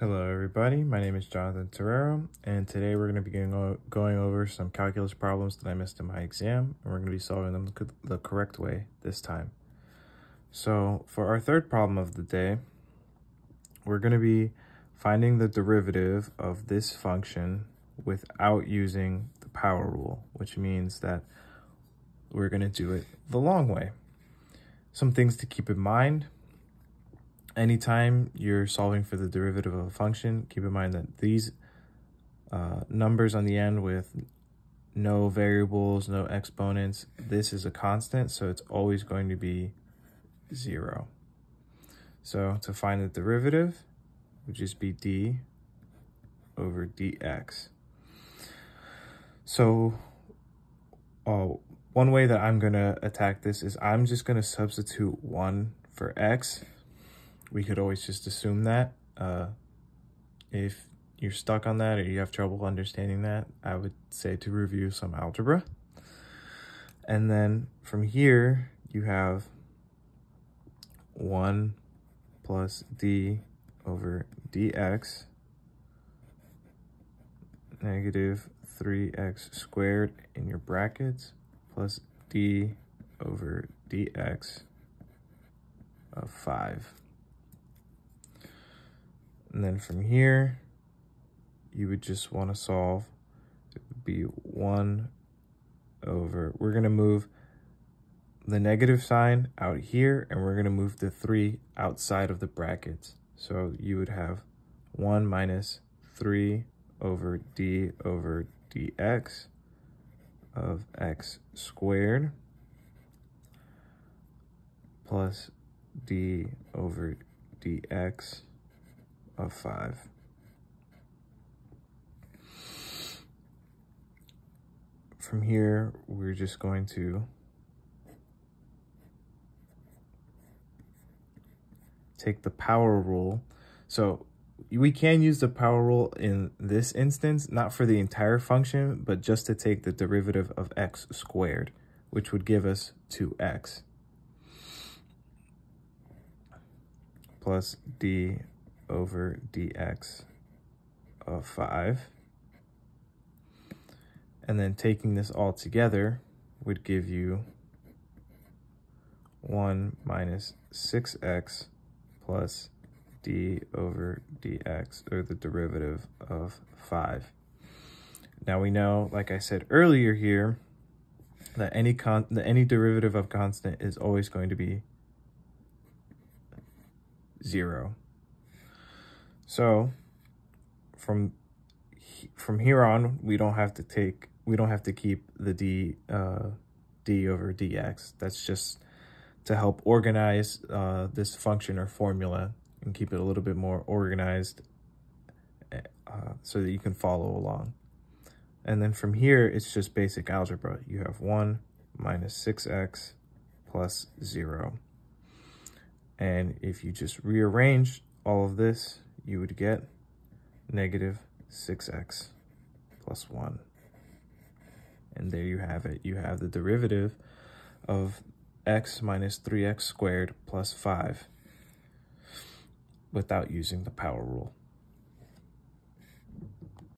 Hello everybody, my name is Jonathan Terrero, and today we're going to be going over some calculus problems that I missed in my exam, and we're going to be solving them the correct way this time. So for our third problem of the day, we're going to be finding the derivative of this function without using the power rule, which means that we're going to do it the long way. Some things to keep in mind. Anytime you're solving for the derivative of a function, keep in mind that these numbers on the end with no variables, no exponents, this is a constant, so it's always going to be 0. So to find the derivative would just be d over dx. So one way that I'm going to attack this is I'm just going to substitute 1 for x. We could always just assume that. If you're stuck on that or you have trouble understanding that, I would say to review some algebra. And then from here, you have 1 plus d over dx, negative 3x squared in your brackets, plus d over dx of 5. And then from here, you would just want to solve. It would be 1 over, we're going to move the negative sign out here, and we're going to move the 3 outside of the brackets. So you would have 1 minus 3 over d over dx of x squared plus d over dx of 5. From here, we're just going to take the power rule. So we can use the power rule in this instance, not for the entire function, but just to take the derivative of x squared, which would give us 2x plus d over dx of 5. And then taking this all together would give you 1 minus 6x plus d over dx, or the derivative of 5. Now we know, like I said earlier here, that any derivative of constant is always going to be 0. So from here on, we don't have to keep the d over dx. That's just to help organize this function or formula and keep it a little bit more organized so that you can follow along. And then from here, it's just basic algebra. You have 1 minus 6x plus 0. And if you just rearrange all of this, you would get negative 6x plus 1. And there you have it. You have the derivative of x minus 3x squared plus 5 without using the power rule.